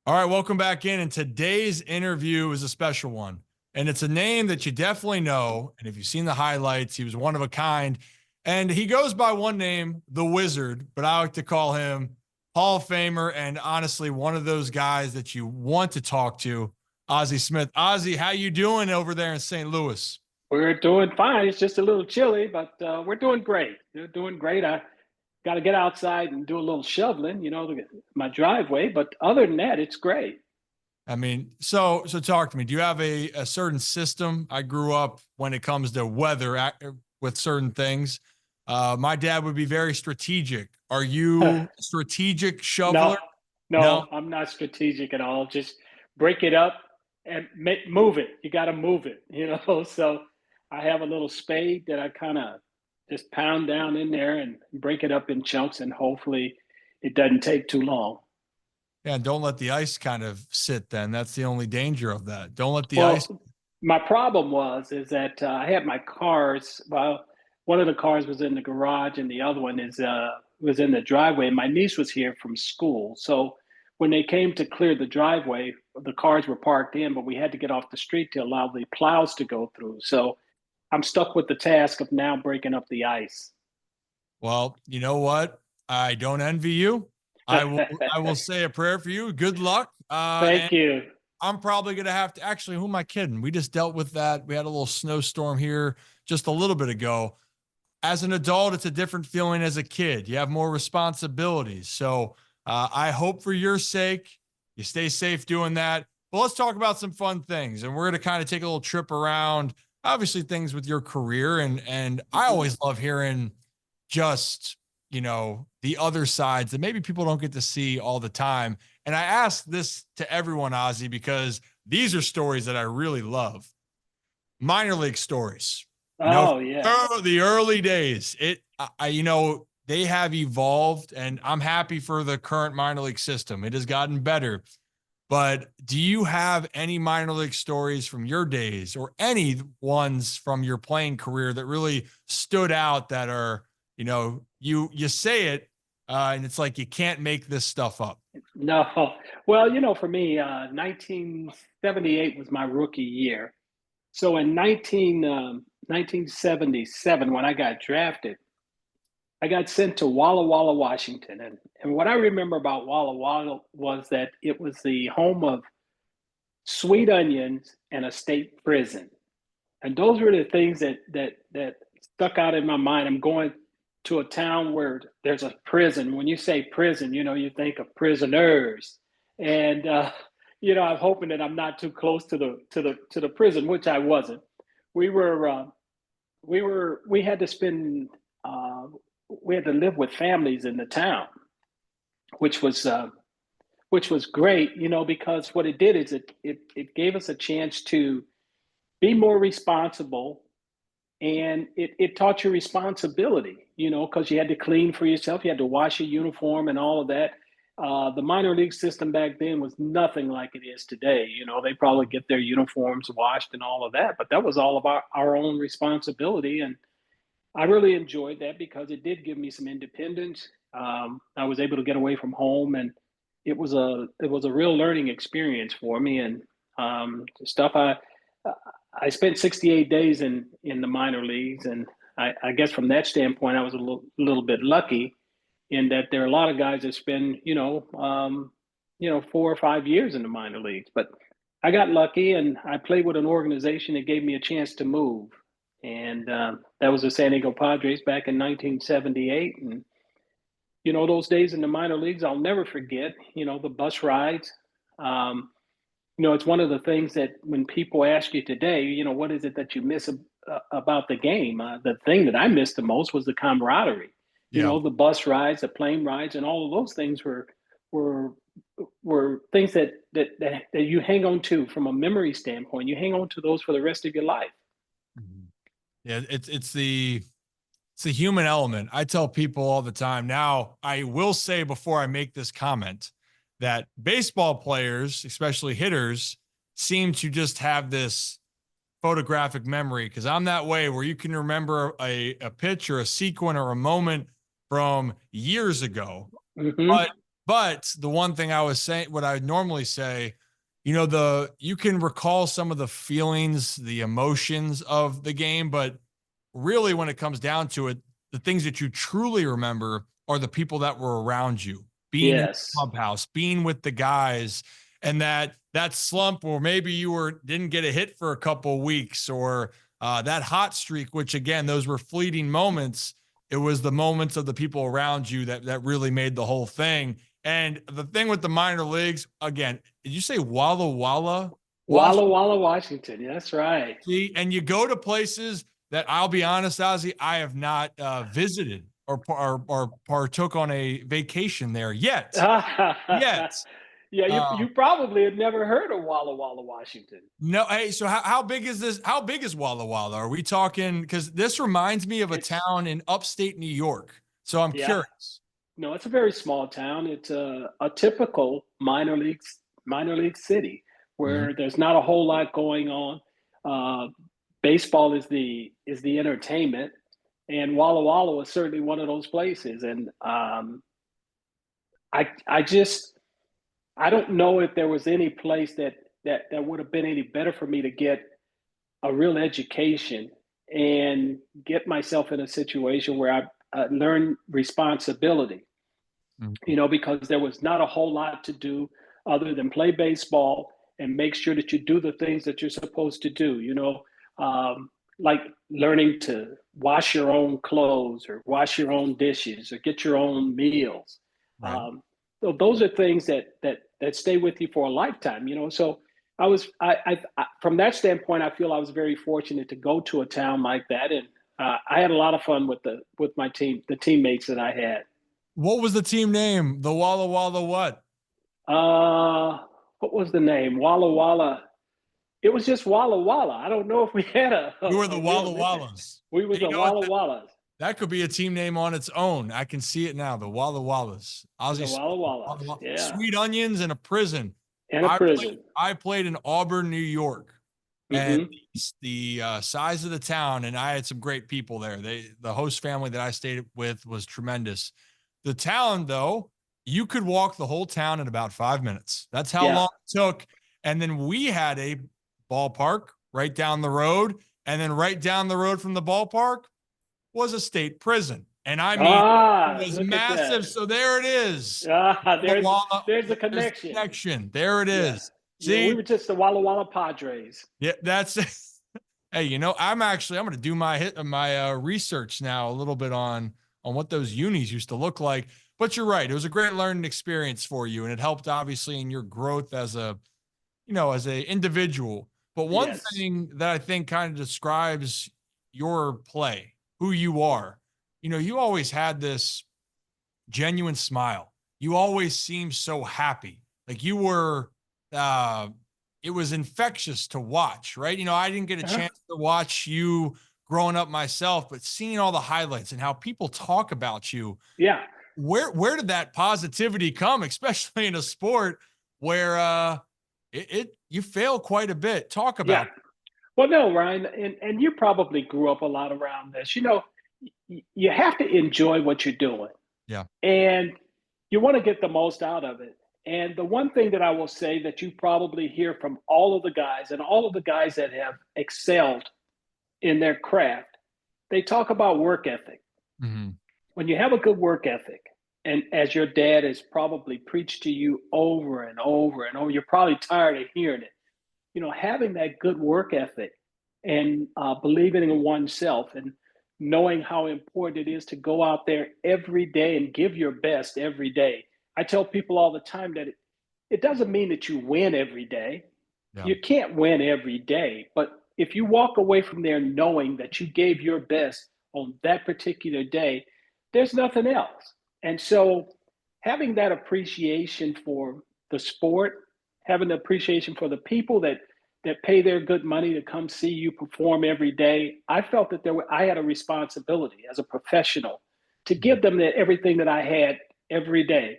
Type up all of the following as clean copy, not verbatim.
All right, welcome back in. And today's interview is a special one. And it's a name that you definitely know. And if you've seen the highlights, he was one of a kind. And he goes by one name, the Wizard, but I like to call him Hall of Famer and honestly one of those guys that you want to talk to, Ozzie Smith. Ozzie, how you doing over there in St. Louis? We're doing fine. It's just a little chilly, but we're doing great. We're doing great. I got to get outside and do a little shoveling, my driveway. But other than that, it's great. I mean, so talk to me. Do you have a certain system? I grew up when it comes to weather with certain things. My dad would be very strategic. Are you a strategic shoveler? No, no, No. I'm not strategic at all. Just break it up and move it. You got to move it, So I have a little spade that I kind of just pound down in there and break it up in chunks, and hopefully it doesn't take too long. Yeah, and don't let the ice kind of sit then. That's the only danger of that. Don't let the ice. Well, my problem is that I had my cars. Well, one of the cars was in the garage, and the other one is was in the driveway. My niece was here from school, so when they came to clear the driveway, the cars were parked in, but we had to get off the street to allow the plows to go through. So I'm stuck with the task of now breaking up the ice. Well, you know what? I don't envy you. I will say a prayer for you. Good luck. And Thank you. I'm probably going to have to actually, who am I kidding? We just dealt with that. We had a little snowstorm here just a little bit ago. As an adult, it's a different feeling as a kid. You have more responsibilities. So I hope for your sake, you stay safe doing that. But let's talk about some fun things. And we're going to kind of take a little trip around, obviously, things with your career. And I always love hearing just, the other sides that maybe people don't get to see all the time. And I ask this to everyone, Ozzie, because these are stories that I really love. Minor league stories. Oh yeah. The early days. They have evolved, and I'm happy for the current minor league system. It has gotten better. But do you have any minor league stories from your days or any ones from your playing career that really stood out that are, you say it and it's like you can't make this stuff up? No. Well, for me, 1978 was my rookie year. So in 1977, when I got drafted, I got sent to Walla Walla, Washington. And what I remember about Walla Walla was that it was the home of sweet onions and a state prison. And those were the things that stuck out in my mind. I'm going to a town where there's a prison. When you say prison, you think of prisoners. And I'm hoping that I'm not too close to the prison, which I wasn't. We were we had to spend we had to live with families in the town, which was uh, which was great, because what it did is it gave us a chance to be more responsible, and it taught you responsibility, because you had to clean for yourself, you had to wash your uniform and all of that. The minor league system back then was nothing like it is today. They probably get their uniforms washed and all of that, but that was all of our own responsibility. And I really enjoyed that because it did give me some independence. I was able to get away from home, and it was a real learning experience for me. And stuff I spent 68 days in the minor leagues, and I guess from that standpoint, I was a little bit lucky in that there are a lot of guys that spend 4 or 5 years in the minor leagues. But I got lucky, and I played with an organization that gave me a chance to move, and that was the San Diego Padres back in 1978. And those days in the minor leagues, I'll never forget. The bus rides. It's one of the things that when people ask you today, what is it that you miss about the game? The thing that I missed the most was the camaraderie. Yeah. The bus rides, the plane rides, and all of those things were were things that you hang on to from a memory standpoint. You hang on to those for the rest of your life. Mhm. Yeah, it's the human element. I tell people all the time. Now, I will say before I make this comment that baseball players, especially hitters, seem to just have this photographic memory because I'm that way where you can remember a pitch or a sequence or a moment from years ago. Hmm. But But the one thing I was saying, what I would normally say, you can recall some of the feelings, the emotions of the game, but really when it comes down to it, the things that you truly remember are the people that were around you, being in the Yes. clubhouse, being with the guys, and that slump, or maybe didn't get a hit for a couple of weeks, or that hot streak, which again, those were fleeting moments. It was the moments of the people around you that really made the whole thing. And the thing with the minor leagues, again, did you say Walla Walla? Walla Walla, Washington. That's right. See, and you go to places that, I'll be honest, Ozzie, I have not visited or partook on a vacation there yet. Yet. Yeah, Uh, you probably had never heard of Walla Walla, Washington. no, hey, so how big is this? How big is Walla Walla? Are we talking? Because this reminds me of a It's town in upstate New York. So I'm yeah. curious. No, it's a very small town. It's a typical minor league city Mhm. where there's not a whole lot going on. Uh, Baseball is the entertainment, and Walla Walla was certainly one of those places. And I don't know if there was any place that would have been any better for me to get a real education and get myself in a situation where I learned responsibility, Mhm. because there was not a whole lot to do other than play baseball and make sure that you do the things that you're supposed to do, like learning to wash your own clothes or wash your own dishes or get your own meals. Right. So those are things that stay with you for a lifetime. So from that standpoint, I feel I was very fortunate to go to a town like that, and I had a lot of fun with my team, the teammates that I had. What was the team name? The Walla Walla what? Uh, what was the name? Walla Walla. It was just Walla Walla. I don't know if we had a, You were a, the a real Walla nickname. Wallas. We was Hey, you the know what? Walla Wallas. That could be a team name on its own. I can see it now. The Walla Wallas. The Ozzie Smith, Walla Walla Wallas. Walla. Yeah. Sweet onions in a prison. And a I played. prison. I played in Auburn, New York, and Mm-hmm. the size of the town, and I had some great people there. The host family that I stayed with was tremendous. The town, though, you could walk the whole town in about 5 minutes. That's how Yeah. long it took. And then we had a ballpark right down the road, and then right down the road from the ballpark was a state prison. And I mean, it was Look at that. massive. So there it is. Walla There's Walla, there's a there's the connection. connection. There it Yeah. is. Yeah, we See, were just the Walla Walla Padres. yeah, that's hey, I'm going to do my research now a little bit on what those unis used to look like. But you're right; it was a great learning experience for you, and it helped obviously in your growth as a individual. But one Yes. thing that I think kind of describes your play, who you are, you always had this genuine smile. You always seemed so happy. Like you were uh it was infectious to watch, right? I didn't get a Uh-huh. chance to watch you growing up myself, but seeing all the highlights and how people talk about you, Yeah. where did that positivity come, especially in a sport where you fail quite a bit? Talk Yeah. about. Well, no, Ryan, and you probably grew up a lot around this. You have to enjoy what you're doing, Yeah. and you want to get the most out of it. And the one thing that I will say that you probably hear from all of the guys and all of the guys that have excelled in their craft, they talk about work ethic. Mhm. When you have a good work ethic, and as your dad has probably preached to you over and over and over, you're probably tired of hearing it. Having that good work ethic and believing in oneself and knowing how important it is to go out there every day and give your best every day. I tell people all the time that it doesn't mean that you win every day. Yeah. You can't win every day, but if you walk away from there knowing that you gave your best on that particular day, there's nothing else. And so having that appreciation for the sport, having the appreciation for the people that pay their good money to come see you perform every day, I felt that I had a responsibility as a professional to Mhm. give them everything that I had every day.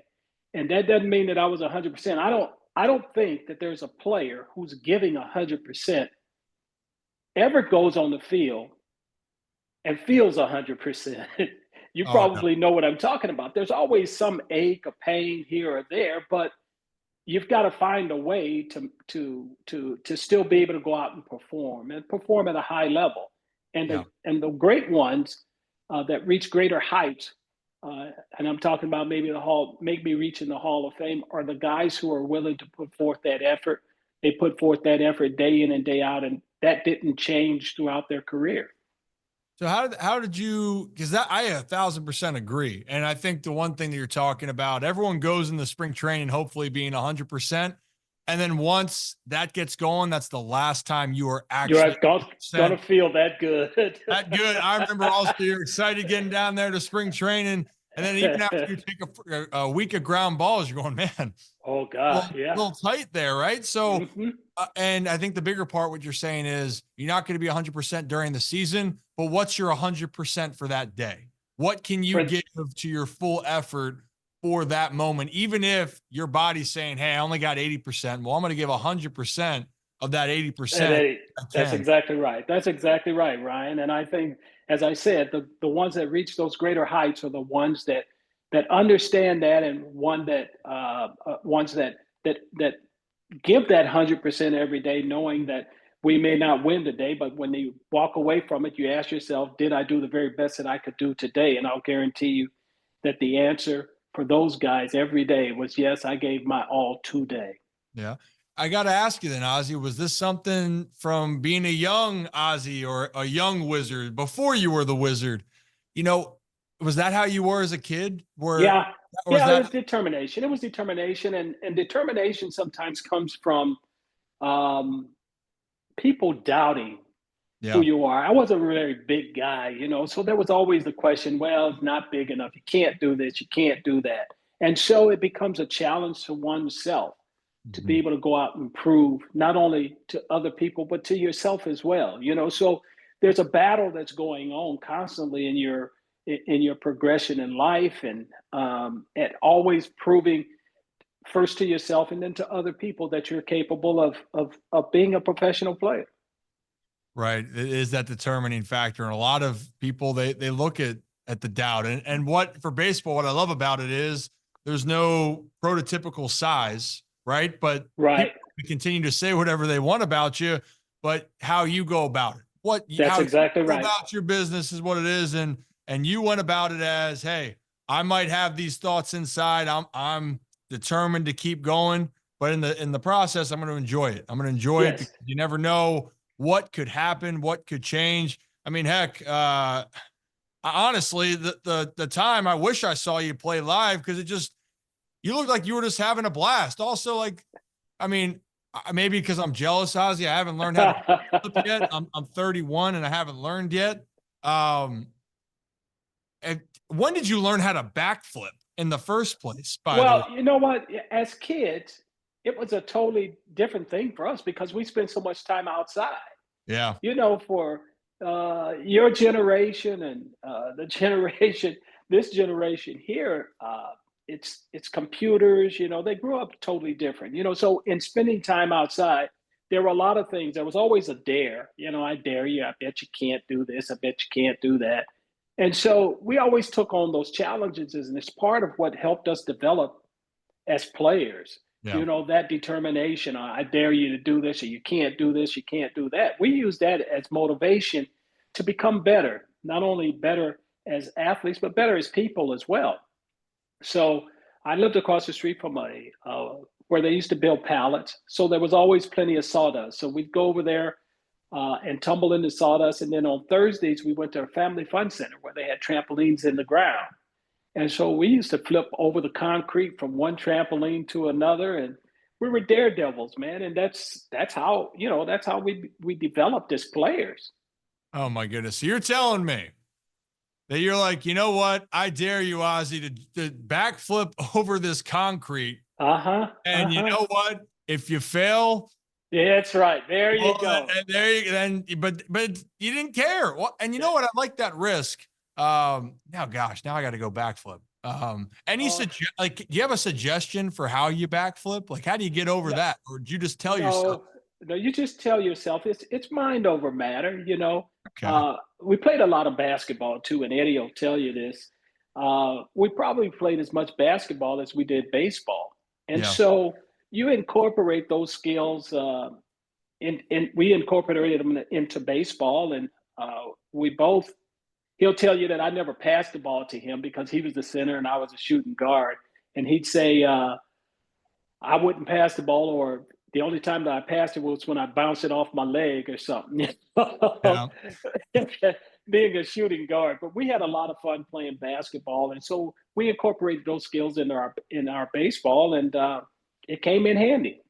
And that doesn't mean that I was 100%. I don't think that there's a player who's giving 100% ever goes on the field and feels 100%. You Oh, no. probably know what I'm talking about. There's always some ache or pain here or there, but you've got to find a way to still be able to go out and perform at a high level. Yeah. And the great ones that reach greater heights, and I'm talking about maybe reaching the Hall of Fame, are the guys who are willing to put forth that effort. They put forth that effort day in and day out, and that didn't change throughout their career. So how did you, because that I 1,000% agree. And I think the one thing that you're talking about, everyone goes in the spring training hopefully being 100%. And then once that gets going, that's the last time you are You're actually gonna 100% feel that good. that good. I remember also you're excited getting down there to spring training. And then even after you take a week of ground balls, you're going, man, Oh a God, yeah. little tight there, right? So, Hmm. and I think the bigger part, what you're saying is you're not going to be 100% during the season, but what's your 100% for that day? What can you For give to your full effort for that moment? Even if your body's saying, hey, I only got 80%. Well, I'm going to give 100% of that 80%. I that's can. exactly right. That's exactly right, Ryan. And I think, as I said, the ones that reach those greater heights are the ones that understand that, and ones that give that 100% every day, knowing that we may not win today, but when you walk away from it, you ask yourself, did I do the very best that I could do today? And I'll guarantee you that the answer for those guys every day was yes, I gave my all today. Yeah. I got to ask you then, Ozzie, was this something from being a young Ozzie or a young wizard before you were the wizard? You know, was that how you were as a kid? Yeah, Or was yeah, it was that, determination. It was determination, and determination sometimes comes from um, people doubting who yeah, you are. I was a very big guy, so there was always the question, well, it's not big enough. You can't do this, you can't do that. And so it becomes a challenge to oneself to be mhm, able to go out and prove not only to other people, but to yourself as well. So there's a battle that's going on constantly in your progression in life, and always proving first to yourself and then to other people that you're capable of being a professional player. right. It is that determining factor. And a lot of people, they look at the doubt. And what for baseball, what I love about it is there's no prototypical size, right? But people Right. continue to say whatever they want about you, but how you go about it, That's how you exactly go right. about your business is what it is. And you went about it as, hey, I might have these thoughts inside. I'm determined to keep going, but in the process, I'm going to enjoy it. I'm going to enjoy it Yes. because you never know what could happen, what could change. I mean, heck, honestly, the time I wish I saw you play live because it just you looked like you were just having a blast. Also, like, I mean, maybe because I'm jealous, Ozzy. I haven't learned how to flip yet. I'm 31 and I haven't learned yet. Um, and when did you learn how to backflip in the first place? By the way, Well, you know what? As kids, it was a totally different thing for us because we spent so much time outside. yeah, For your generation and the generation, this generation here, it's computers. They grew up totally different. So in spending time outside, there were a lot of things. There was always a dare. I dare you. I bet you can't do this. I bet you can't do that. And so we always took on those challenges, and it's part of what helped us develop as players. yeah. That determination. I dare you to do this, or you can't do this, you can't do that. We use that as motivation to become better, not only better as athletes, but better as people as well. So I lived across the street from where they used to build pallets. So there was always plenty of sawdust. So we'd go over there and tumble into sawdust. And then on Thursdays, we went to a family fun center where they had trampolines in the ground. And so we used to flip over the concrete from one trampoline to another, and we were daredevils, man. And that's how we developed as players. Oh my goodness. So you're telling me that you're like, you know what? I dare you, Ozzy, to backflip over this concrete. Uh huh. Uh And you huh. know what? If you fail, Yeah, that's right. There you well, go. there you then. But you didn't care. Well, and you know what? I like that risk. Now, gosh, now I got to go backflip. Oh Like, do you have a suggestion for how you backflip? Like, how do you get over no, that, or do you just tell yourself, no, no. You just tell yourself it's mind over matter. okay, We played a lot of basketball too, and Eddie will tell you this. we probably played as much basketball as we did baseball. And Yeah. so you incorporate those skills, we incorporated them into baseball. And we both, he'll tell you that I never passed the ball to him because he was the center and I was a shooting guard. And he'd say, I wouldn't pass the ball, or the only time that I passed it was when I bounced it off my leg or something. Yeah. Being a shooting guard, but we had a lot of fun playing basketball, and so we incorporated those skills in our baseball, and it came in handy.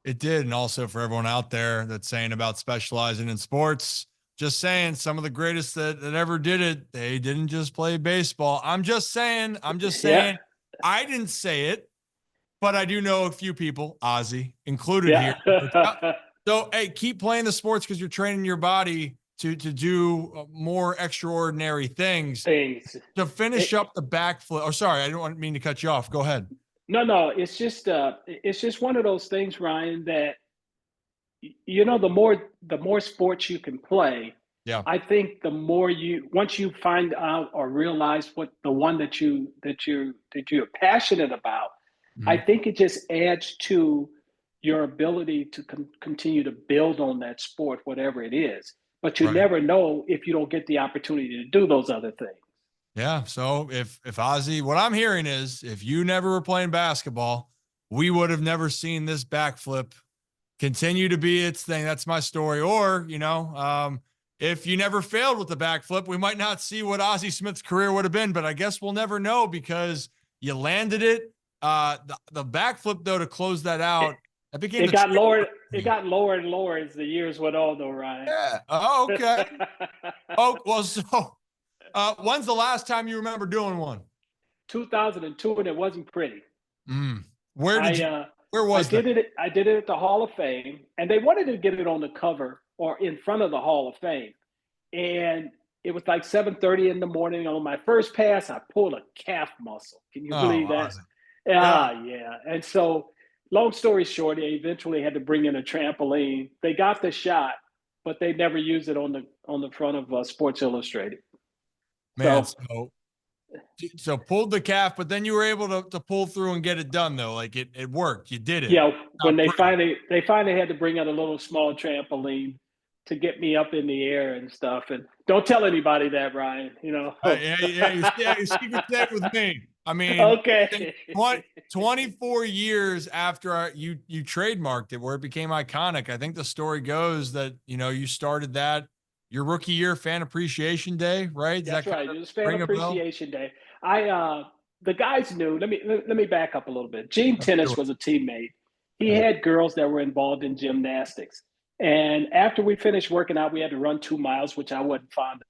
It did. And also for everyone out there that's saying about specializing in sports, just saying some of the greatest that ever did it, they didn't just play baseball. I'm just saying, Yeah, I didn't say it, but I do know a few people, Ozzie included here. yeah. So, hey, keep playing the sports because you're training your body to do more extraordinary things. Things. To finish up the backflip. Oh, sorry, I don't mean to cut you off. Go ahead. No, it's just one of those things, Ryan, that the more sports you can play, Yeah. I think the more once you find out or realize what the one that you're passionate about, I Mhm. think it just adds to your ability to continue to build on that sport, whatever it is. But you Right. never know if you don't get the opportunity to do those other things. Yeah. So if Ozzie, what I'm hearing is if you never were playing basketball, we would have never seen this backflip continue to be its thing. That's my story. Or, if you never failed with the backflip, we might not see what Ozzie Smith's career would have been, but I guess we'll never know because you landed it. The backflip though, to close that It, out, that became it the got lower. trademark for It you. got lower and lower as the years went on, though, Ryan. Yeah. Oh, okay. Oh, well, so when's the last time you remember doing one? 2002, and it wasn't pretty. Mm. Where did I you, uh, where I was that? did it. I did it at the Hall of Fame, and they wanted to get it on the cover or in front of the Hall of Fame. And it was like 7:30 in the morning. On my first pass, I pulled a calf muscle. Can you Oh, believe that? Ozzie. Yeah. Yeah. And so, long story short, they eventually had to bring in a trampoline. They got the shot, but they never used it on the front of Sports Illustrated. Man, So so pulled the calf, but then you were able to pull through and get it done though. Like it worked. You did it. yeah, when Not they pretty. finally had to bring out a little small trampoline to get me up in the air and stuff. And don't tell anybody that, Ryan. Yeah, you secret safe with me. I mean, Okay. 24 years after you trademarked it, where it became iconic. I think the story goes that you started that your rookie year fan appreciation day, right? Does that That's kind right. of It was Fan ring a bell? Appreciation Day. The guys knew. Let me back up a little bit. Gene Let's do Tennis it. was a teammate. He Yeah. had girls that were involved in gymnastics, and after we finished working out, we had to run 2 miles, which I wasn't fond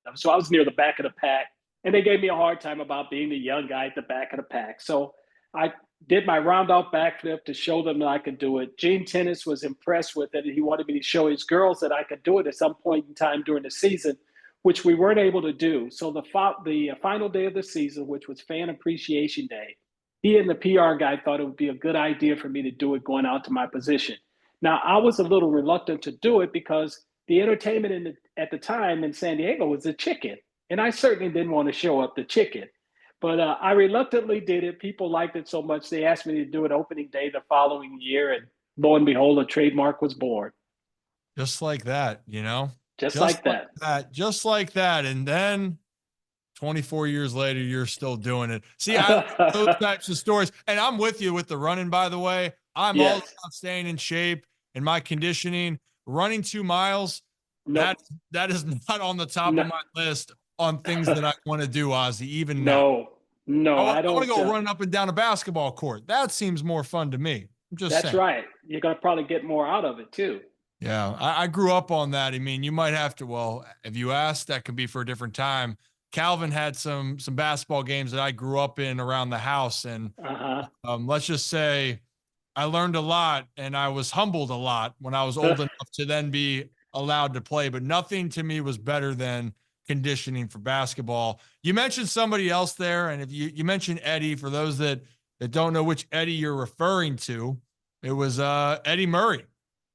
of. So I was near the back of the pack, and they gave me a hard time about being the young guy at the back of the pack. So I did my round off backflip to show them that I could do it. Gene Tennis was impressed with it, and he wanted me to show his girls that I could do it at some point in time during the season, which we weren't able to do. So the final day of the season, which was Fan Appreciation Day, he and the PR guy thought it would be a good idea for me to do it going out to my position. Now, I was a little reluctant to do it because the entertainment at the time in San Diego was the chicken, and I certainly didn't want to show up the chicken. But I reluctantly did it. People liked it so much they asked me to do it opening day the following year, and lo and behold, a trademark was born. Just like that. Just Just like like that. that. Just like that. And then 24 years later, you're still doing it. See, I like those types of stories. And I'm with you with the running, by the way. I'm all Yes. about staying in shape and my conditioning. Running 2 miles, Nope. that is not on the top No. of my list on things that I want to do, Ozzie, even now. No. I No. want, I I want to don't. go running up and down a basketball court. That seems more fun to me. I'm just That's saying. right. You're gonna probably get more out of it too. Yeah, I grew up on that. I mean, you might have to. Well, if you ask, that could be for a different time. Calvin had some basketball games that I grew up in around the house, and Uh let's just say I learned a lot, and I was humbled a lot when I was old huh. enough to then be allowed to play. But nothing to me was better than conditioning for basketball. You mentioned somebody else there, and if you mentioned Eddie, for those that don't know which Eddie you're referring to, it was Eddie Murray,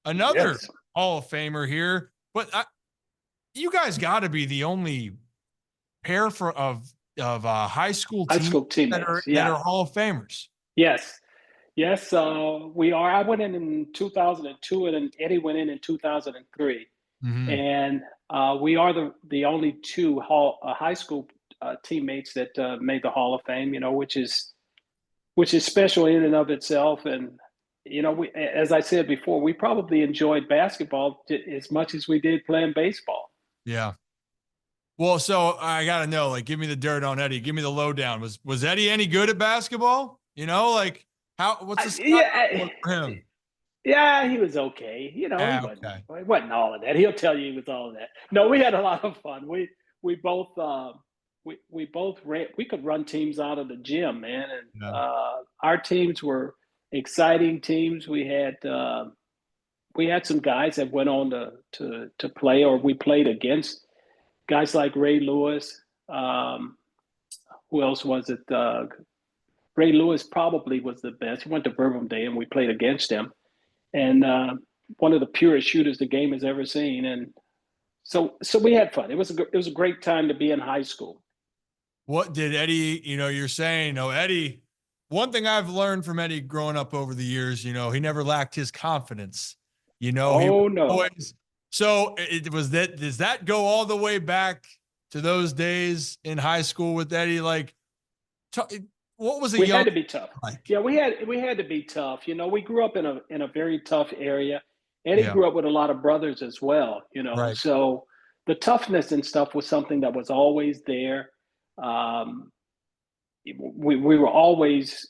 another Yes. Hall of Famer here. But you guys got to be the only pair of high school High teams school teammates. that Yeah. are Hall of Famers. Yes. Yes. We are. I went in 2002, and then Eddie went in 2003, Mm-hmm. and we are the only two high school teammates that made the Hall of Fame. Which is special in and of itself. And we, as I said before, we probably enjoyed basketball as much as we did playing baseball. Yeah. Well, so I gotta know, like, give me the dirt on Eddie. Give me the lowdown. Was Eddie any good at basketball? Like what's the sky Yeah, look for him? yeah, he was okay. He Ah, wasn't. okay. He wasn't all of that. He'll tell you he was all of that. No, we had a lot of fun. We both we both ran. We could run teams out of the gym, man, and Yeah. our teams were exciting teams. We had some guys that went on to play, or we played against guys like Ray Lewis. Who else was it? Ray Lewis probably was the best. He went to Bourbon Day, and we played against him. And one of the purest shooters the game has ever seen. And so we had fun. It was a great time to be in high school. What did Eddie, you're saying, Eddie, one thing I've learned from Eddie growing up over the years, he never lacked his confidence. He was Oh no, always, so it was that, does that go all the way back to those days in high school with Eddie? Like, what was a we young had to be tough. like? Yeah, we had to be tough. We grew up in a very tough area. Eddie Yeah, grew up with a lot of brothers as well. right. So the toughness and stuff was something that was always there. Um, we were always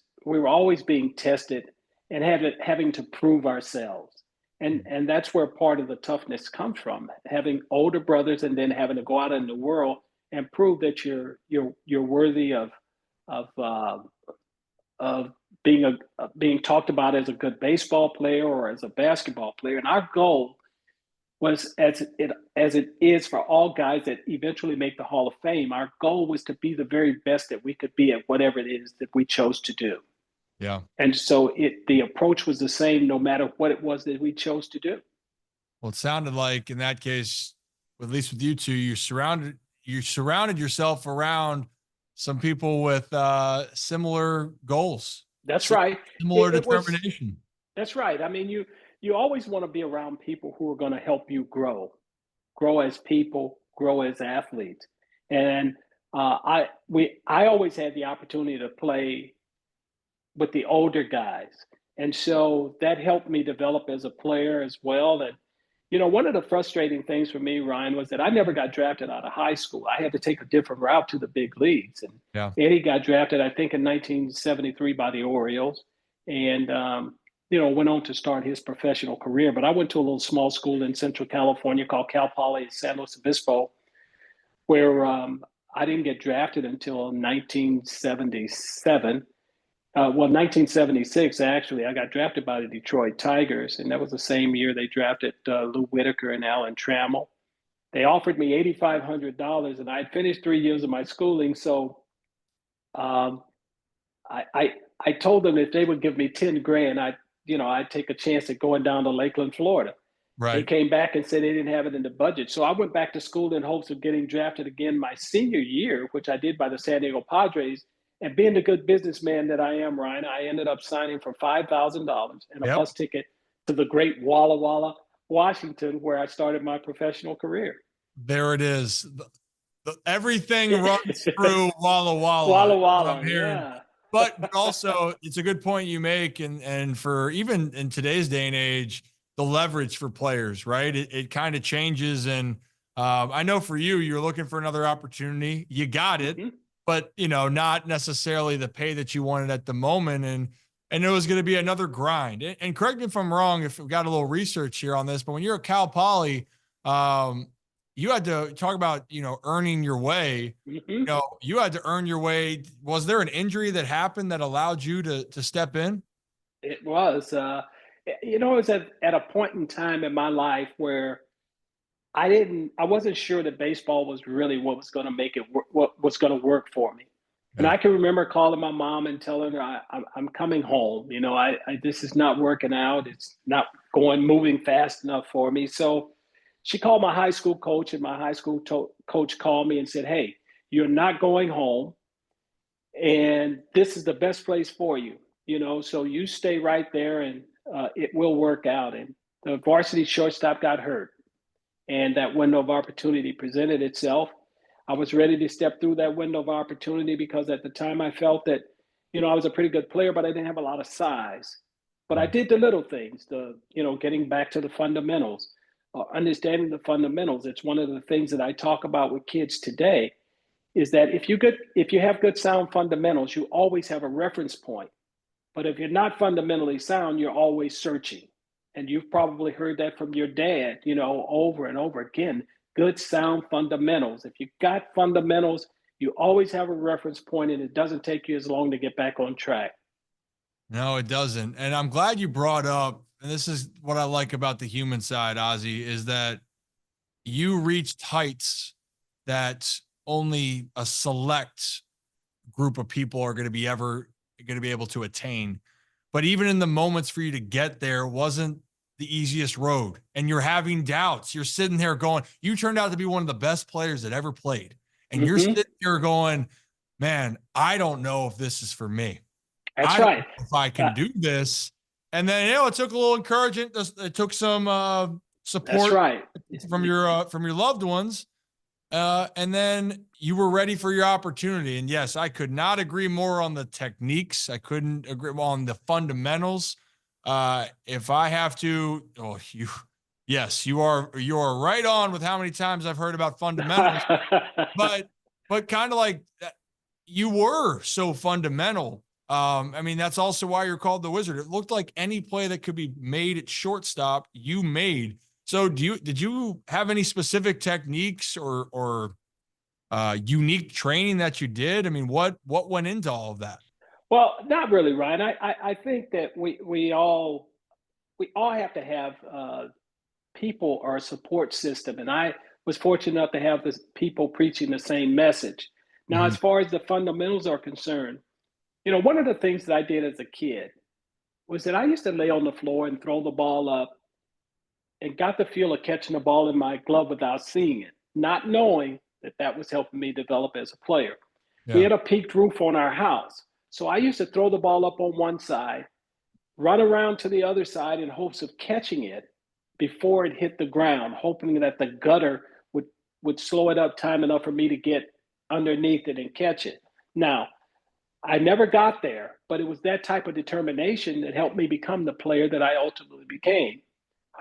being tested and having to prove ourselves. And that's where part of the toughness comes from, having older brothers and then having to go out in the world and prove that you're worthy of of being talked about as a good baseball player or as a basketball player. And our goal was, as it is for all guys that eventually make the Hall of Fame, our goal was to be the very best that we could be at whatever it is that we chose to do. Yeah. And so the approach was the same no matter what it was that we chose to do. Well, it sounded like in that case, at least with you two, you surrounded yourself around some people with similar goals, That's right. similar It was determination. That's right. I mean, you always want to be around people who are going to help you grow as people, grow as athletes. And I always had the opportunity to play with the older guys, and so that helped me develop as a player as well. And one of the frustrating things for me, Ryan, was that I never got drafted out of high school. I had to take a different route to the big leagues. And Yeah. Eddie got drafted, I think, in 1973 by the Orioles, and went on to start his professional career. But I went to a little small school in Central California called Cal Poly San Luis Obispo, where I didn't get drafted until 1977. 1976, actually. I got drafted by the Detroit Tigers, and that was the same year they drafted Lou Whitaker and Alan Trammell. They offered me $8,500, and I had finished 3 years of my schooling. So um, I told them if they would give me 10 grand, I'd take a chance at going down to Lakeland, Florida. They Right. came back and said they didn't have it in the budget. So I went back to school in hopes of getting drafted again my senior year, which I did by the San Diego Padres. And being the good businessman that I am, Ryan, I ended up signing for $5,000 and a Yep. bus ticket to the great Walla Walla, Washington, where I started my professional career. There it is. Everything runs through Walla Walla. Walla What I'm Walla, hearing. yeah. But also, it's a good point you make, and for even in today's day and age, the leverage for players, right? It kind of changes, and I know for you, you're looking for another opportunity. You got it, Mhm. but not necessarily the pay that you wanted at the moment, and it was going to be another grind. And correct me if I'm wrong, if we've got a little research here on this, but when you're at Cal Poly, you had to talk about earning your way. Mhm. You had to earn your way. Was there an injury that happened that allowed you to step in? It was. It was at a point in time in my life where I wasn't sure that baseball was really what was going to make it what was going to work for me. And Yeah. I can remember calling my mom and telling her I'm coming home. This is not working out. It's not moving fast enough for me. So she called my high school coach, and my high school coach called me and said, "Hey, You're not going home, and this is the best place for you. So you stay right there, and it will work out. And the varsity shortstop got hurt, and that window of opportunity presented itself. I was ready to step through that window of opportunity because at the time I felt that, I was a pretty good player, but I didn't have a lot of size. But I did the little things, getting back to the fundamentals, understanding the fundamentals. It's one of the things that I talk about with kids today is that if you have good sound fundamentals, you always have a reference point. But if you're not fundamentally sound, you're always searching. And you've probably heard that from your dad, over and over again. Good sound fundamentals. If you've got fundamentals, you always have a reference point, and it doesn't take you as long to get back on track. No, it doesn't. And I'm glad you brought up, and this is what I like about the human side, Ozzie, is that you reached heights that only a select group of people are going to be able to attain. But even in the moments for you to get there wasn't the easiest road. And you're having doubts. You're sitting there going, you turned out to be one of the best players that ever played. And you're sitting there going, man, I don't know if this is for me. That's right. If I can do this. And then, it took a little encouragement. It took some support from your loved ones. And then you were ready for your opportunity. And yes, I could not agree more on the techniques. I couldn't agree on the fundamentals. If I have to, you are right on with how many times I've heard about fundamentals, but kind of like that, you were so fundamental. That's also why you're called the Wizard. It looked like any play that could be made at shortstop, you made. So did you have any specific techniques or unique training that you did? What went into all of that? Well, not really, Ryan. I think that we all have to have people or a support system, and I was fortunate enough to have this people preaching the same message. Now, as far as the fundamentals are concerned, one of the things that I did as a kid was that I used to lay on the floor and throw the ball up and got the feel of catching the ball in my glove without seeing it, not knowing that was helping me develop as a player. Yeah. We had a peaked roof on our house. So I used to throw the ball up on one side, run around to the other side in hopes of catching it before it hit the ground, hoping that the gutter would slow it up time enough for me to get underneath it and catch it. Now, I never got there, but it was that type of determination that helped me become the player that I ultimately became.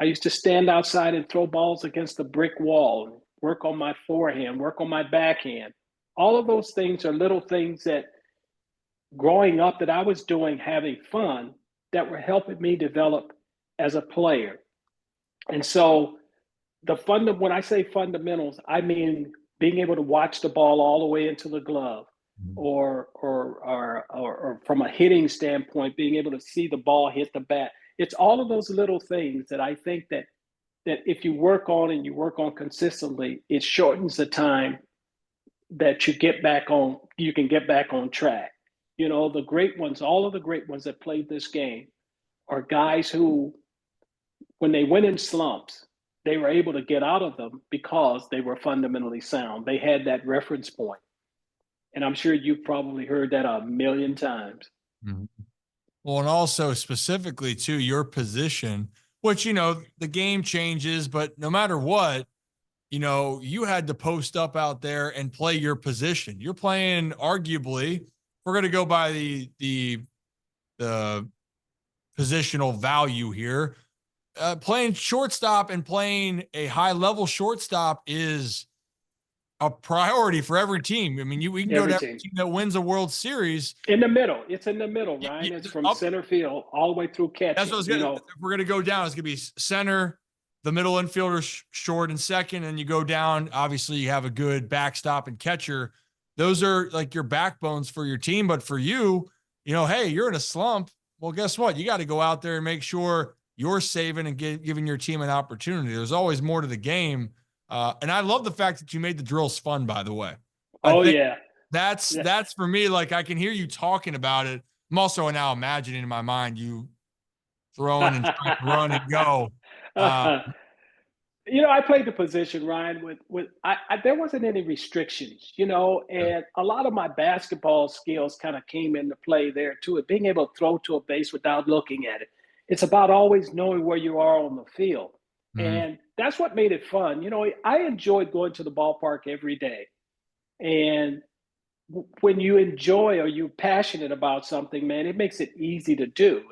I used to stand outside and throw balls against the brick wall, and work on my forehand, work on my backhand. All of those things are little things that growing up that I was doing, having fun, that were helping me develop as a player. And so when I say fundamentals, I mean being able to watch the ball all the way into the glove, or from a hitting standpoint, being able to see the ball hit the bat. It's all of those little things that I think that if you work on and you work on consistently, it shortens the time that you can get back on track. The great ones, all of the great ones that played this game are guys who, when they went in slumps, they were able to get out of them because they were fundamentally sound. They had that reference point. And I'm sure you've probably heard that a million times. Mm-hmm. Well, and also specifically to your position, which, the game changes, but no matter what, you had to post up out there and play your position. You're playing, arguably, we're going to go by the positional value here. Playing shortstop and playing a high level shortstop is a priority for every team. We can go to every team that wins a World Series. In the middle. It's in the middle, Ryan. It's from center field all the way through catching. That's what if we're going to go down, it's going to be center, the middle infielder short and second, and you go down. Obviously, you have a good backstop and catcher. Those are like your backbones for your team. But for you, hey, you're in a slump. Well, guess what? You got to go out there and make sure you're saving and giving your team an opportunity. There's always more to the game. And I love the fact that you made the drills fun, by the way. That's for me. Like, I can hear you talking about it. I'm also now imagining in my mind you throwing and trying to run and go. I played the position, Ryan, with there wasn't any restrictions, and a lot of my basketball skills kind of came into play there too. Being able to throw to a base without looking at it. It's about always knowing where you are on the field. Mhm. And that's what made it fun. I enjoyed going to the ballpark every day. And when you enjoy or you're passionate about something, man, it makes it easy to do.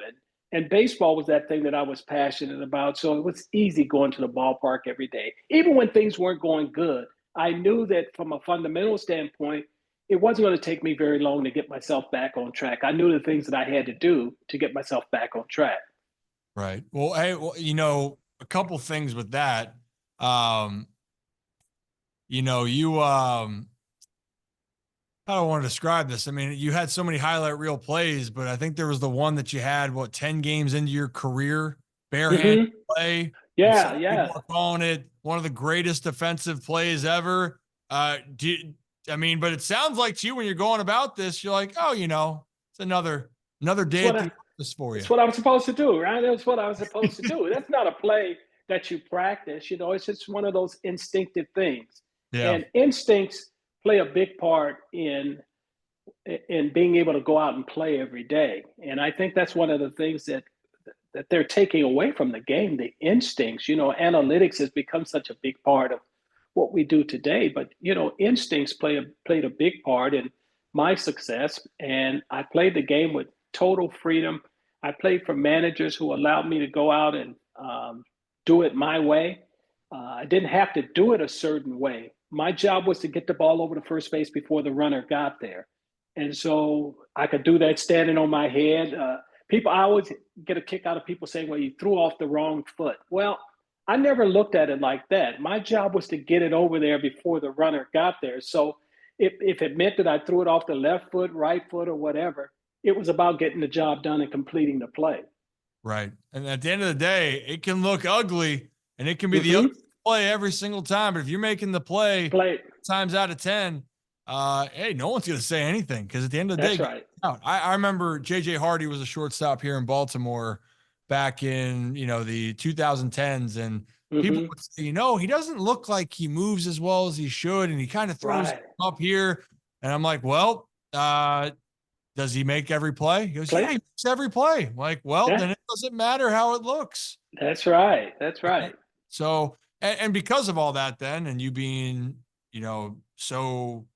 And baseball was that thing that I was passionate about, so it was easy going to the ballpark every day, even when things weren't going good. I knew that from a fundamental standpoint, it wasn't going to take me very long to get myself back on track. I knew the things that I had to do to get myself back on track. Right. Well, hey, a couple things with that. Um, I don't want to describe this. I mean, you had so many highlight reel plays, but I think there was the one that you had, 10 games into your career, barehand Mm-hmm. play. And Yeah, some people yeah. are calling it one of the greatest defensive plays ever. But it sounds like to you when you're going about this, you're like, oh, it's another It's day what at I, the office for you. it's what I was supposed to do, right? That's what I was supposed to do. That's not a play that you practice. It's just one of those instinctive things. Yeah. And instincts play a big part in being able to go out and play every day. And I think that's one of the things that they're taking away from the game, the instincts. Analytics has become such a big part of what we do today, but instincts played a big part in my success. And I played the game with total freedom. I played for managers who allowed me to go out and do it my way. I didn't have to do it a certain way. My job was to get the ball over to first base before the runner got there. And so I could do that standing on my head. I always get a kick out of people saying, well, you threw off the wrong foot. Well, I never looked at it like that. My job was to get it over there before the runner got there. So if it meant that I threw it off the left foot, right foot, or whatever, it was about getting the job done and completing the play. Right. And at the end of the day, it can look ugly and it can be the ugly Mm-hmm. play every single time. But if you're making the play Play. times out of 10, hey, no one's going to say anything because at the end of the That's day, right. out. I remember JJ Hardy was a shortstop here in Baltimore back in, the 2010s. And people Mm-hmm. would say, he doesn't look like he moves as well as he should. And he kind of throws Right. up here. And I'm like, well, does he make every play? He goes, yeah, Play. he makes every play. I'm like, well, Yeah. then it doesn't matter how it looks. That's right. That's right. So, and because of all that, then, and you being, so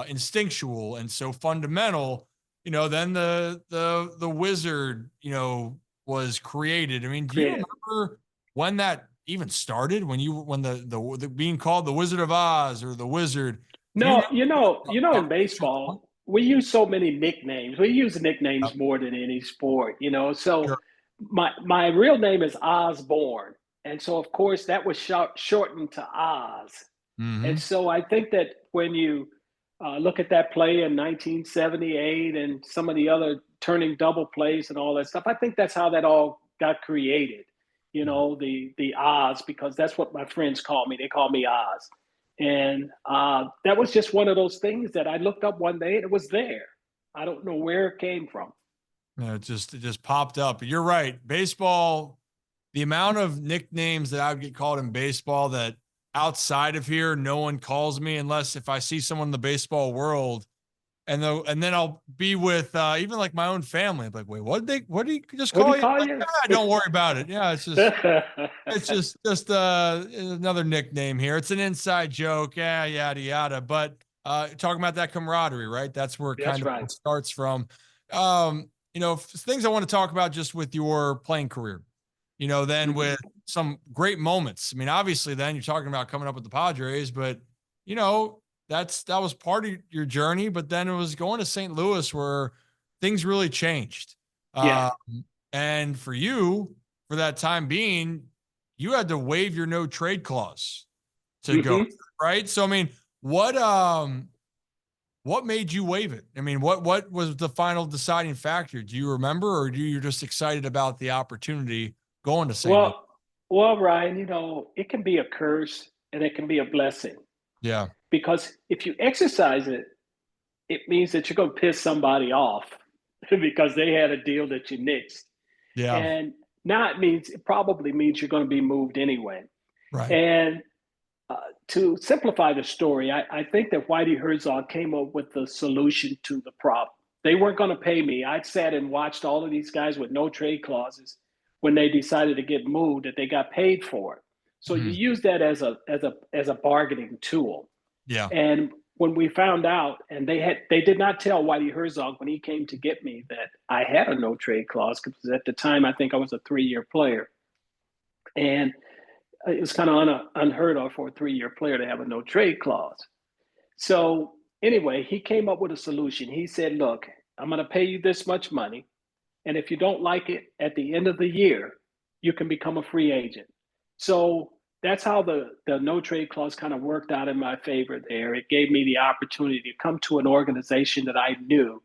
instinctual and so fundamental, then the wizard, was created. I mean, do you Creative. remember when that even started? When the being called the Wizard of Oz or the Wizard? Do you No, remember in baseball, we use so many nicknames. We use nicknames more than any sport. So Sure. my real name is Osborne, and so of course that was shortened to Oz. And Mm-hmm. so I think that when you look at that play in 1978 and some of the other turning double plays and all that stuff, I think that's how that all got created. The Oz, because that's what my friends call me. They call me Oz. And that was just one of those things that I looked up one day and it was there. I don't know where it came from. It just popped up. You're right. Baseball, the amount of nicknames that I would get called in baseball that outside of here, no one calls me unless if I see someone in the baseball world and then I'll be with even like my own family. I'm like, wait, what did he just What do call you you? call Like, you? don't worry about it. Yeah, it's just another nickname here. It's an inside joke. Yeah, yada yada. But talking about that camaraderie, right? That's where it That's kind of right. starts from. Things I want to talk about just with your playing career. Then Mm-hmm. with some great moments. I mean, obviously, then you're talking about coming up with the Padres, but you know that was part of your journey. But then it was going to St. Louis where things really changed. Yeah. Um, and for you, for that time being, you had to waive your no trade clause to go, Mm-hmm. right? So I mean, what made you waive it? I mean, what was the final deciding factor? Do you remember, or do you just excited about the opportunity going to St. Louis? Well, well, Ryan, it can be a curse and it can be a blessing Yeah, because if you exercise it, it means that you're going to piss somebody off because they had a deal that you nixed. yeah, And now it probably means you're going to be moved anyway. Right. And to simplify the story, I think that Whitey Herzog came up with the solution to the problem. They weren't going to pay me. I sat and watched all of these guys with no trade clauses when they decided to get moved, that they got paid for it. So you Mhm. use that as a bargaining tool. Yeah. And when we found out, and they did not tell Whitey Herzog when he came to get me that I had a no trade clause, because at the time I think I was a 3-year player, and it was kind of unheard of for a 3-year player to have a no trade clause. So anyway, he came up with a solution. He said, "Look, I'm going to pay you this much money, and if you don't like it at the end of the year, you can become a free agent." So that's how the no trade clause kind of worked out in my favor there. It gave me the opportunity to come to an organization that I knew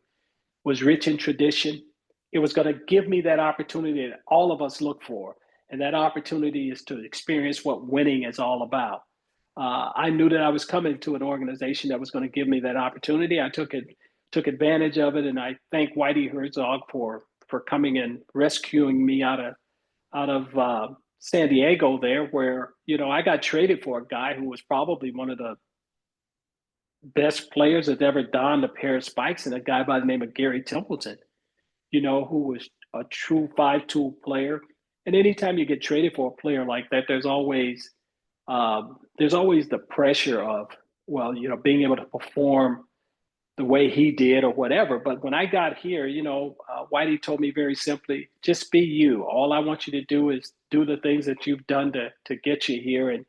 was rich in tradition. It was going to give me that opportunity that all of us look for. And that opportunity is to experience what winning is all about. I knew that I was coming to an organization that was going to give me that opportunity. I took advantage of it, and I thank Whitey Herzog for coming and rescuing me out of San Diego there, where I got traded for a guy who was probably one of the best players that ever donned a pair of spikes, and a guy by the name of Gary Templeton, who was a true 5 tool player. And anytime you get traded for a player like that, there's always the pressure of, well, being able to perform the way he did or whatever. But when I got here, Whitey told me very simply, just be you. All I want you to do is do the things that you've done to get you here. And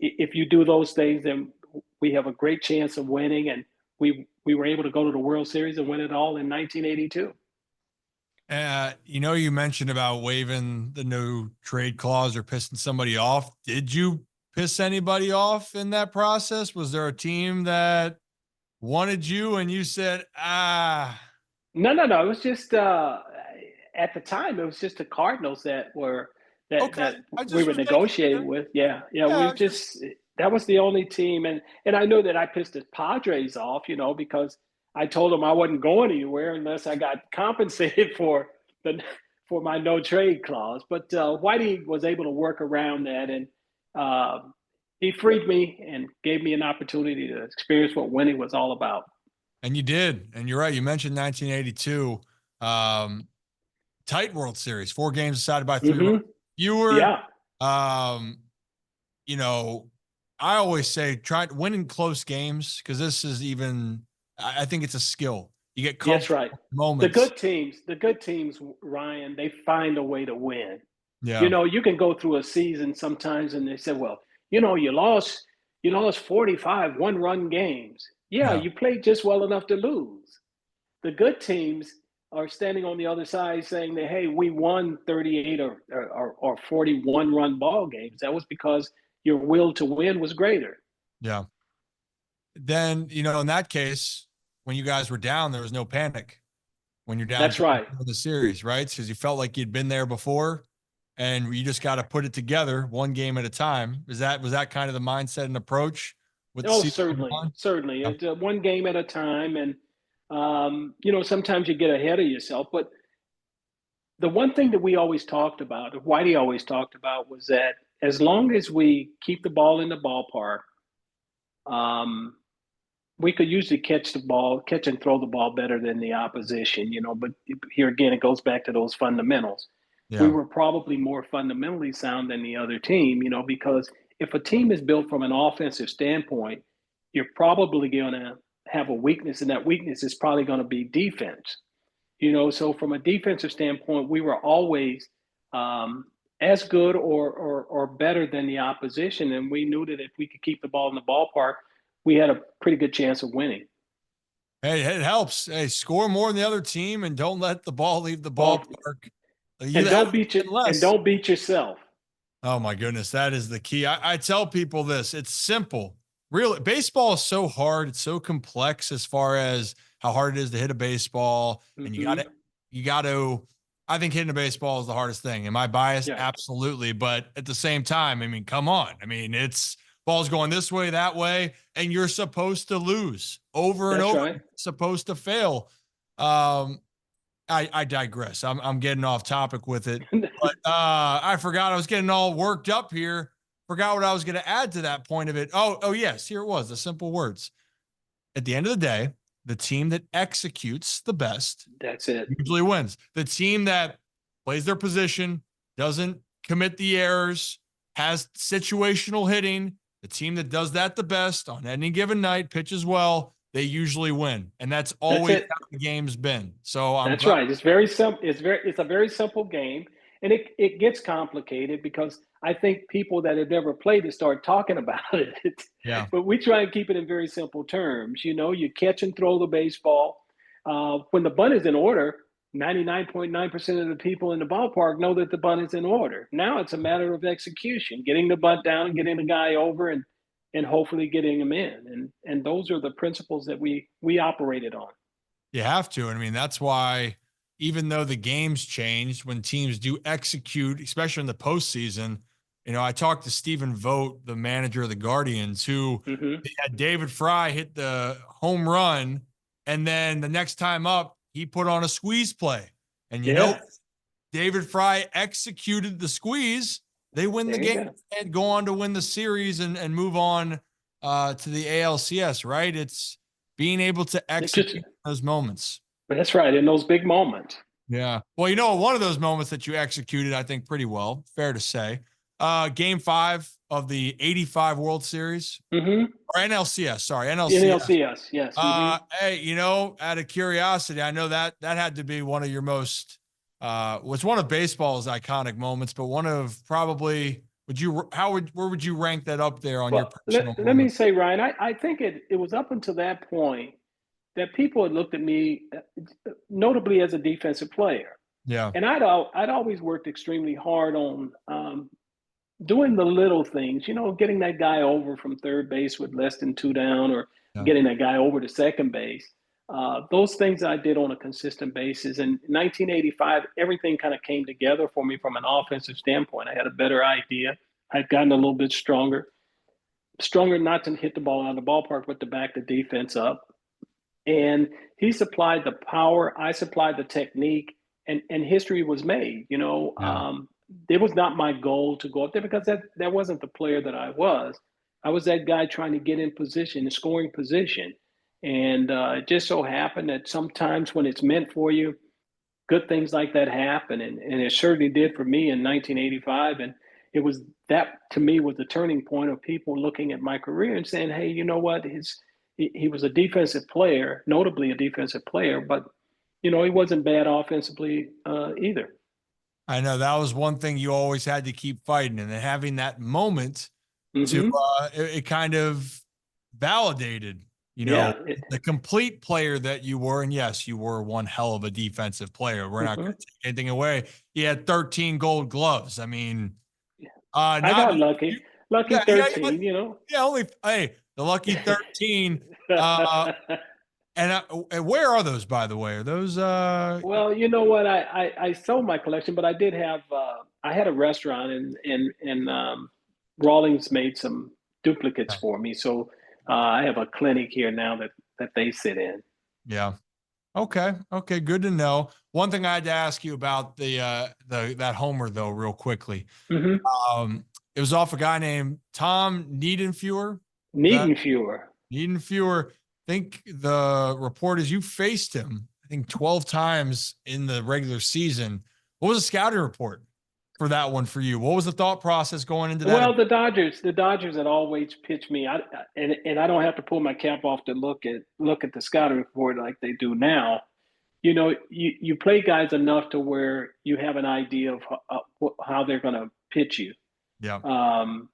if you do those things, then we have a great chance of winning. And we were able to go to the World Series and win it all in 1982. You mentioned about waiving the no trade clause or pissing somebody off. Did you piss anybody off in that process? Was there a team that wanted you and you said, No, no, no. It was just at the time it was just the Cardinals that were okay. that I we just were was making negotiating sure. with. Yeah, yeah. Yeah, We I were was just, just that was the only team, and I knew that I pissed the Padres off, because I told them I wasn't going anywhere unless I got compensated the for my no trade clause. But Whitey was able to work around that, and uh, he freed me and gave me an opportunity to experience what winning was all about. and you did. And you're right. You mentioned 1982. Um, tight World Series, 4 games decided by 3 runs. Hmm. You were, Yeah. um, you know, I always say try winning close games because this is even. I think it's a skill. You get Yes, comfortable right. moments. The good teams, Ryan, they find a way to win. Yeah, You can go through a season sometimes and they say, well, you lost 45 one-run games. Yeah, yeah. you played just well enough to lose. The good teams are standing on the other side saying that, hey, we won 38 or 41 run ball games. That was because your will to win was greater. Yeah. Then, in that case, when you guys were down, there was no panic when you're down That's right. in the series, right? Because you felt like you'd been there before and you just got to put it together 1 game at a time. Was that kind of the mindset and approach with the Oh, season going certainly, on? certainly. Yeah. It's one game at a time, and sometimes you get ahead of yourself. But the one thing that we always talked about, Whitey always talked about, was that as long as we keep the ball in the ballpark, um, we could usually catch and throw the ball better than the opposition. But here again, it goes back to those fundamentals. We Yeah. were probably more fundamentally sound than the other team, because if a team is built from an offensive standpoint, you're probably going to have a weakness, and that weakness is probably going to be defense. So from a defensive standpoint, we were always as good or better than the opposition, and we knew that if we could keep the ball in the ballpark, we had a pretty good chance of winning. Hey, it helps. Hey, score more than the other team and don't let the ball leave the Well, ballpark. You and less. don't beat yourself. Oh my goodness, that is the key. I tell people this. It's simple. Really, baseball is so hard. It's so complex as far as how hard it is to hit a baseball. And Mm-hmm. you got to, I think hitting a baseball is the hardest thing. Am I biased? Yeah, Absolutely. But at the same time, I mean, come on. I mean, it's balls going this way, that way, and you're supposed to lose over and that's over. right. You're supposed to fail. Um, I digress. I'm getting off topic with it. But I forgot I was getting all worked up here. Forgot what I was going to add to that point of it. Oh yes, here it was. The simple words. At the end of the day, the team that executes the best That's it. usually wins. The team that plays their position, doesn't commit the errors, has situational hitting, the team that does that the best on any given night, pitches well, they usually win. And that's That's always it. how the game's been. So I'm That's glad. right. It's very simple. It's a very simple game, and it gets complicated because I think people that have never played it start talking about it. Yeah. But we try and keep it in very simple terms. You know, you catch and throw the baseball. When the bunt is in order, 99.9% of the people in the ballpark know that the bunt is in order. Now it's a matter of execution, getting the bunt down, getting the guy over, and hopefully getting him in. And those are the principles that we operated on. You have to. And I mean, that's why even though the game's changed, when teams do execute, especially in the postseason, I talked to Stephen Vogt, the manager of the Guardians, who Mm-hmm. they had David Fry hit the home run. And then the next time up, he put on a squeeze play. And Yeah. David Fry executed the squeeze. They win the There you game go. and go on to win the series and move on to the ALCS, right? It's being able to It's just, execute those moments. that's right. In those big moments. Yeah. Well, one of those moments that you executed, I think, pretty well, fair to say. Game 5 of the 85 World Series Mm-hmm. or NLCS, sorry, NLCS. NLCS, yes. Mm-hmm. Hey, out of curiosity, I know that had to be one of your most was one of baseball's iconic moments, but one of probably where would you rank that up there on your Well, personal let me moment? say, Ryan, I think it was up until that point that people had looked at me notably as a defensive player. Yeah. And I'd always worked extremely hard on doing the little things, getting that guy over from third base with less than two down, or Yeah. getting that guy over to second base. Those things I did on a consistent basis. And in 1985, everything kind of came together for me from an offensive standpoint. I had a better idea. I'd gotten a little bit stronger not to hit the ball out of the ballpark, but to back the defense up. And he supplied the power, I supplied the technique, and history was made. Yeah. It was not my goal to go up there because that wasn't the player that I was. I was that guy trying to get in position, in scoring position. And it just so happened that sometimes when it's meant for you, good things like that happen. And it certainly did for me in 1985. And it was that, to me, was the turning point of people looking at my career and saying, hey, you know what? He was a defensive player, notably a defensive player, but, he wasn't bad offensively either. I know that was one thing you always had to keep fighting, and then having that moment to Mm-hmm. it kind of validated, Yeah. the complete player that you were. And yes, you were one hell of a defensive player. We're not Mm-hmm. going to take anything away. He had 13 gold gloves. I mean, I not got lucky. Lucky yeah, 13, yeah, only the lucky 13. And where are those, by the way? Are those Well, you know what? I sold my collection, but I did have I had a restaurant, and Rawlings made some duplicates for me. So I have a clinic here now that they sit in. yeah. Okay. Okay. Good to know. One thing I had to ask you about that homer though, real quickly. Mm-hmm. It was off a guy named Tom Niedenfuer. That Niedenfuer. Niedenfuer. I think the report is you faced him, I think 12 times in the regular season. What was the scouting report for that one for you? What was the thought process going into that? Well, the Dodgers had always pitched me. And I don't have to pull my cap off to look at the scouting report like they do now. You play guys enough to where you have an idea of how they're going to pitch you. Yeah. Um,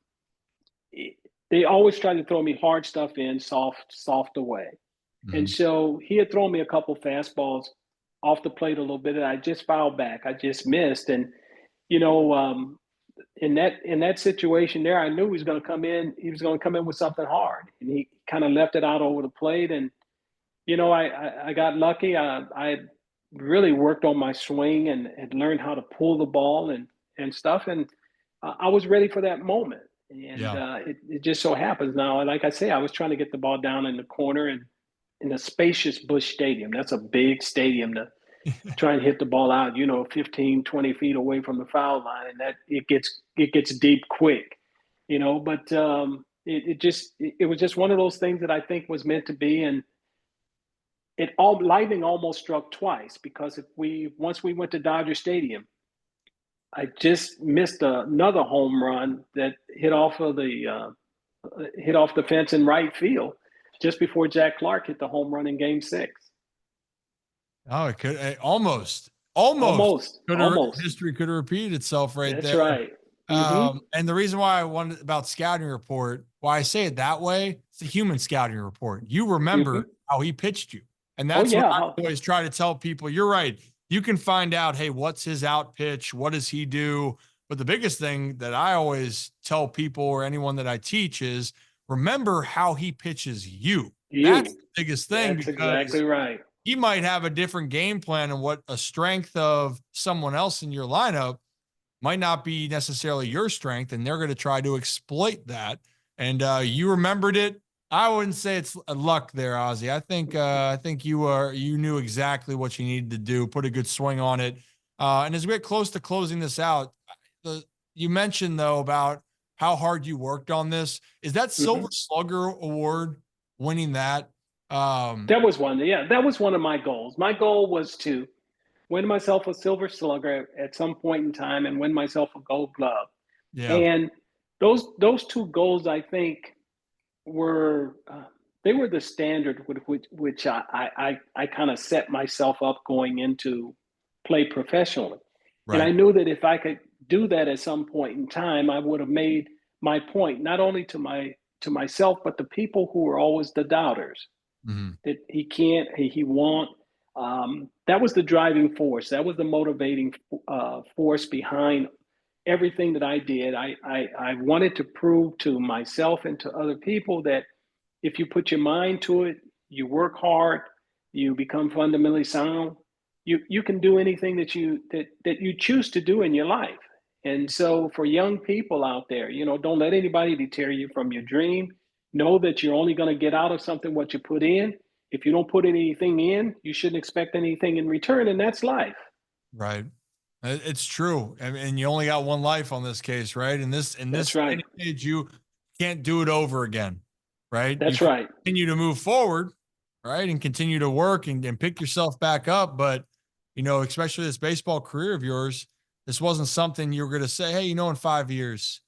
they always try to throw me hard stuff in, soft away. And Mhm. so he had thrown me a couple fastballs off the plate a little bit, and I just fouled back. I just missed, and you know, in that situation there, I knew he was going to come in. He was going to come in with something hard, and he kind of left it out over the plate. And I got lucky. I really worked on my swing and had learned how to pull the ball and stuff, and I was ready for that moment. And Yeah. it just so happens now, like I say, I was trying to get the ball down in the corner and in a spacious Busch Stadium. That's a big stadium trying to hit the ball out, 15, 20 feet away from the foul line, and that it gets deep quick, But it was just one of those things that I think was meant to be, and lightning almost struck twice because once we went to Dodger Stadium, I just missed another home run that hit off the fence in right field just before Jack Clark hit the home run in Game 6. Oh, it could almost could have Almost. history could have repeated itself right That's there. right. Mm-hmm. And the reason why I wanted about scouting report, why I say it that way, it's a human scouting report. You remember how he pitched you. And that's what I always try to tell people. You're right. You can find out, hey, what's his out pitch? What does he do? But the biggest thing that I always tell people or anyone that I teach is remember how he pitches you. That's the biggest thing. That's exactly right. He might have a different game plan, and what a strength of someone else in your lineup might not be necessarily your strength, and they're going to try to exploit that. And you remembered it. I wouldn't say it's luck there, Ozzie. I think you knew exactly what you needed to do, put a good swing on it. And as we get close to closing this out, you mentioned though about how hard you worked on this. Is that Silver Slugger Award, winning that? That was one. Yeah, that was one of my goals. My goal was to win myself a Silver Slugger at some point in time and win myself a Gold Glove. Yeah. And those two goals, I think, were they were the standard with which I kind of set myself up going into play professionally. Right. And I knew that if I could do that at some point in time, I would have made my point not only to myself but the people who were always the doubters. That he can't, he won't. That was the driving force. That was the motivating force behind everything that I did. I wanted to prove to myself and to other people that if you put your mind to it, you work hard, you become fundamentally sound, you can do anything that you choose to do in your life. And so for young people out there, don't let anybody deter you from your dream. Know that you're only going to get out of something what you put in. If you don't put anything in, you shouldn't expect anything in return, and that's life. Right. It's true. And you only got one life on this case, right? In this right. age, you can't do it over again, right? That's you right. Continue to move forward, right? And continue to work and pick yourself back up. But, especially this baseball career of yours, this wasn't something you were going to say, hey, in 5 years,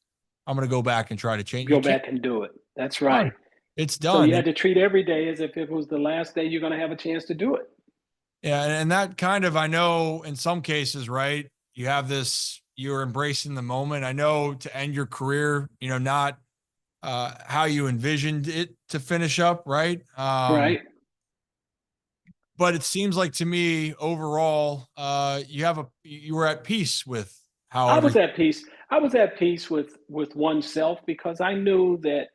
I'm going to go back and try to change. Go back and do it. That's right. It's done. So you had to treat every day as if it was the last day you're going to have a chance to do it. Yeah. And that kind of, I know in some cases, right, you have this, you're embracing the moment. I know to end your career, not how you envisioned it to finish up, right? Right. But it seems like to me overall, you were at peace with how I was at peace. I was at peace with oneself because I knew that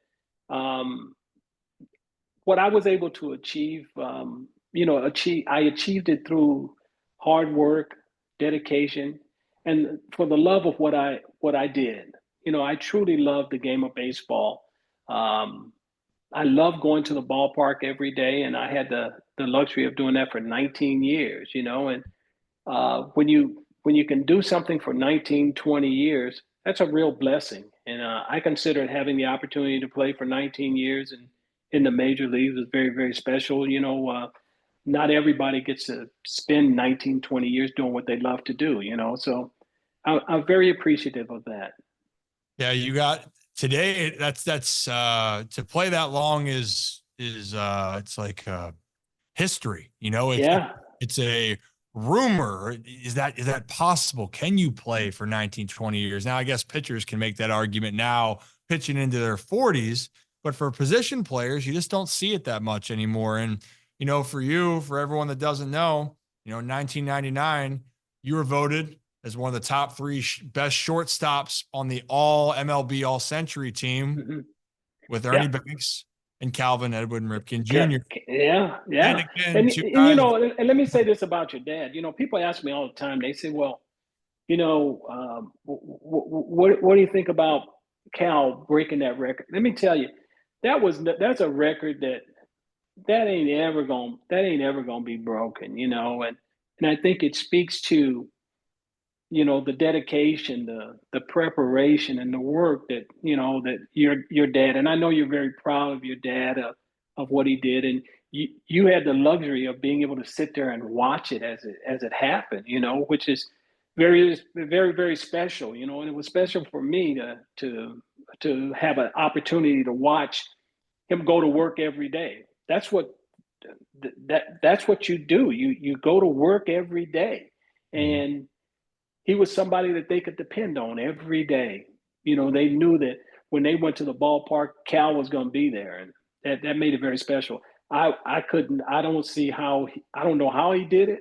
what I was able to achieve, I achieved it through hard work, dedication, and for the love of what I did. I truly loved the game of baseball. I love going to the ballpark every day, and I had the luxury of doing that for 19 years. And when you can do something for 19, 20 years, that's a real blessing. And I consider having the opportunity to play for 19 years and in the major leagues is very, very special. Not everybody gets to spend 19, 20 years doing what they love to do, so I'm very appreciative of that. Yeah, you got today. That's to play that long is it's like history. It's a rumor. Is that possible? Can you play for 19, 20 years? Now, I guess pitchers can make that argument now, pitching into their 40s, but for position players, you just don't see it that much anymore. And for everyone that doesn't know, in 1999, you were voted as one of the top three best shortstops on the all MLB All Century team with Ernie Banks and Calvin Edwin Ripken Jr. Yeah. And again, and let me say this about your dad. People ask me all the time. They say, "Well, what do you think about Cal breaking that record?" Let me tell you, that's a record that ain't ever gonna be broken. And And I think it speaks to, the dedication, the preparation, and the work that that your dad. And I know you're very proud of your dad, of what he did, and you had the luxury of being able to sit there and watch it as it happened. Which is very very very special. And it was special for me to have an opportunity to watch him go to work every day. That's what you do. You go to work every day, and he was somebody that they could depend on every day. They knew that when they went to the ballpark, Cal was going to be there, and that made it very special. I couldn't. I don't see how. I don't know how he did it,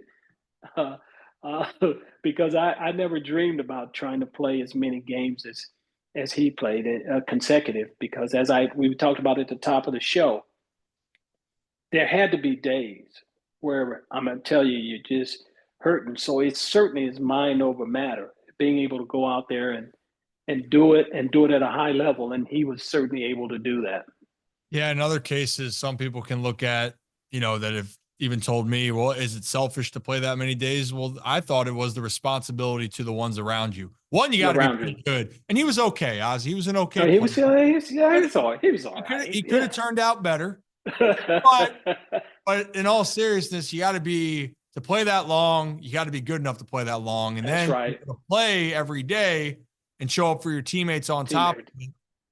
uh, uh, because I never dreamed about trying to play as many games as he played, consecutive. Because as we talked about at the top of the show, there had to be days where I'm gonna tell you, you're just hurting. So it certainly is mind over matter, being able to go out there and do it, and do it at a high level. And he was certainly able to do that. Yeah, in other cases, some people can look at, that have even told me, well, is it selfish to play that many days? Well, I thought it was the responsibility to the ones around you. One, you got to be Around you. pretty good. And he was okay, Oz. He was an okay He was, player. yeah, he was all right. He could have turned out better. But in all seriousness, you got to be to play that long. You got to be good enough to play that long, and That's then right. to play every day and show up for your teammates on top.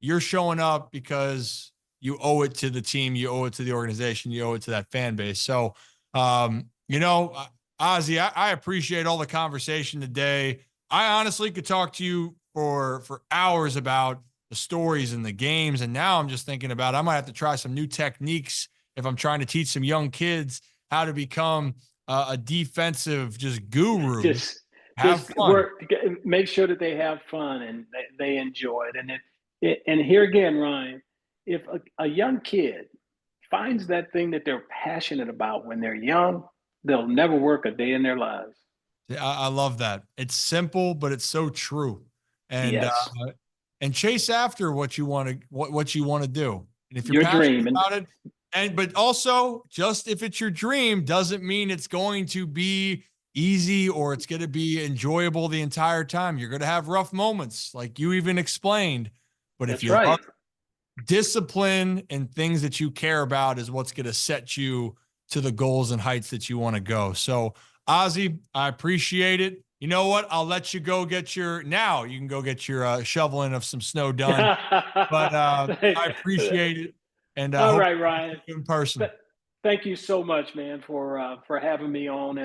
You're showing up because you owe it to the team, you owe it to the organization, you owe it to that fan base. So, Ozzie, I appreciate all the conversation today. I honestly could talk to you for hours about the stories and the games, and now I'm just thinking about I might have to try some new techniques if I'm trying to teach some young kids how to become a defensive just guru. Just fun. work, make sure that they have fun and they enjoy it. And here again, Ryan, if a young kid finds that thing that they're passionate about when they're young, they'll never work a day in their lives. I love that. It's simple, but it's so true. And Yes. And chase after what you want to what you want to do. And if you're Your passionate dream. about it, but also just if it's your dream doesn't mean it's going to be easy or it's going to be enjoyable the entire time. You're going to have rough moments, like you even explained. But if That's you right. love discipline and things that you care about is what's going to set you to the goals and heights that you want to go. So, Ozzie, I appreciate it. You know what? I'll let you go get you can go get your shoveling of some snow done. But I appreciate it. And all hope right, Ryan. in person. Thank you so much, man, for having me on. And